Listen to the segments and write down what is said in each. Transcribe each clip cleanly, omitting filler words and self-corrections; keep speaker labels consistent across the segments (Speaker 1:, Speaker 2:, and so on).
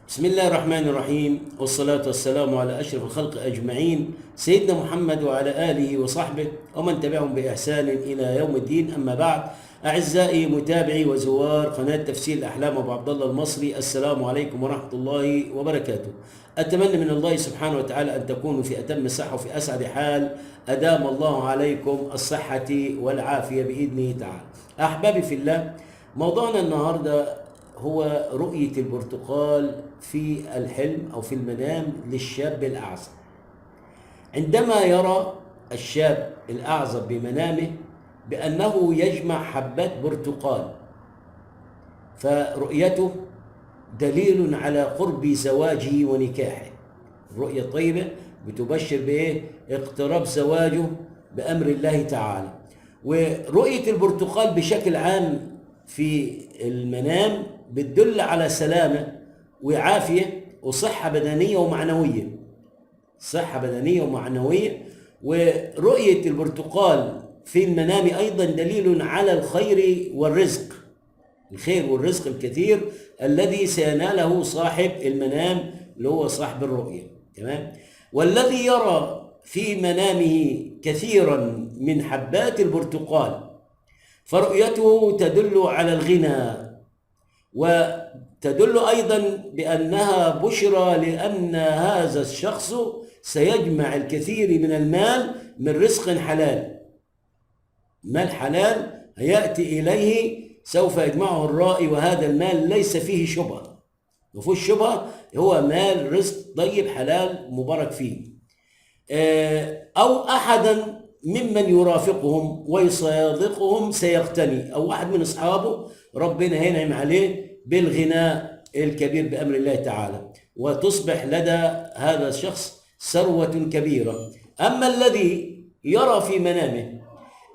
Speaker 1: بسم الله الرحمن الرحيم، والصلاة والسلام على أشرف الخلق أجمعين، سيدنا محمد وعلى آله وصحبه ومن تبعهم بإحسان إلى يوم الدين. أما بعد، أعزائي متابعي وزوار قناة تفسير الأحلام أبو عبد الله المصري، السلام عليكم ورحمة الله وبركاته. أتمنى من الله سبحانه وتعالى أن تكونوا في أتم صحة وفي أسعد حال، أدام الله عليكم الصحة والعافية بإذنه تعالى. أحبابي في الله، موضوعنا النهارده هو رؤية البرتقال في الحلم أو في المنام للشاب الأعزب. عندما يرى الشاب الأعزب بمنامه بأنه يجمع حبات برتقال، فرؤيته دليل على قرب زواجه ونكاحه. الرؤية الطيبة بتبشر بإيه؟ اقتراب زواجه بأمر الله تعالى. ورؤية البرتقال بشكل عام في المنام بتدل على سلامة وعافية وصحة بدنية ومعنوية. صحة بدنية ومعنوية. ورؤية البرتقال في المنام أيضا دليل على الخير والرزق، الخير والرزق الكثير الذي سيناله صاحب المنام اللي هو صاحب الرؤية. تمام. والذي يرى في منامه كثيرا من حبات البرتقال فرؤيته تدل على الغنى، وتدل أيضا بأنها بشرى لأن هذا الشخص سيجمع الكثير من المال من رزق حلال. مال حلال يأتي إليه سوف يجمعه الرائي، وهذا المال ليس فيه شبهة، ما فيهوش شبهة، هو مال رزق طيب حلال مبارك فيه. أو أحدا ممن يرافقهم ويصادقهم سيغتني، أو واحد من أصحابه ربنا ينعم عليه بالغناء الكبير بأمر الله تعالى، وتصبح لدى هذا الشخص ثروة كبيرة. أما الذي يرى في منامه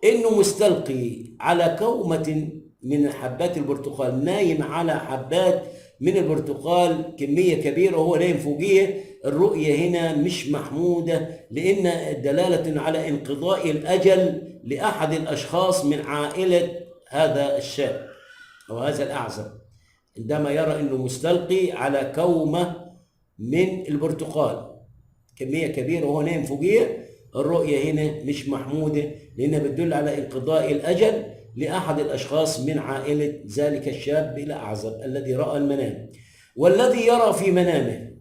Speaker 1: إنه مستلقي على كومة من حبات البرتقال، نايم على حبات من البرتقال كمية كبيرة وهو نايم فوقيه، الرؤية هنا مش محمودة، لأن دلالة على انقضاء الأجل لأحد الأشخاص من عائلة هذا الشاب أو هذا الأعزب. عندما يرى أنه مستلقي على كومة من البرتقال كمية كبيرة وهو نايم فوقيه، الرؤية هنا مش محمودة، لأنها بتدل على انقضاء الأجل لأحد الأشخاص من عائلة ذلك الشاب الأعزب الذي رأى المنام. والذي يرى في منامه،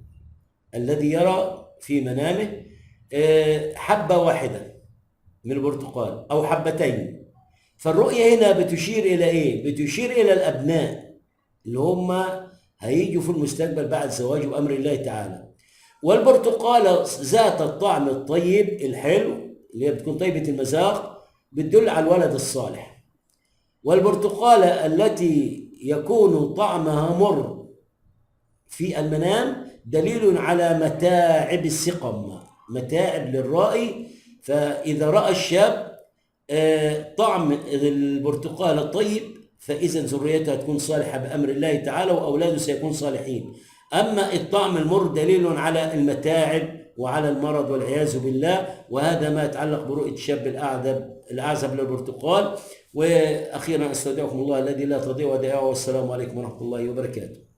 Speaker 1: الذي يرى في منامه حبة واحدة من البرتقال أو حبتين، فالرؤية هنا بتشير إلى إيه؟ بتشير إلى الأبناء اللي هم هيجوا في المستقبل بعد زواجه بأمر الله تعالى. والبرتقالة ذات الطعم الطيب الحلو اللي هي بتكون طيبة المذاق بتدل على الولد الصالح. والبرتقالة التي يكون طعمها مر في المنام دليل على متاعب السقم، متاعب للرائي. فإذا رأى الشاب طعم البرتقال الطيب فإذا ذريته تكون صالحة بأمر الله تعالى وأولاده سيكون صالحين. أما الطعم المر دليل على المتاعب وعلى المرض والعياذ بالله، وهذا ما يتعلق برؤية الشاب الأعزب للبرتقال. وأخيرا أستودعكم الله الذي لا تضيع ودائعه، والسلام عليكم ورحمة الله وبركاته.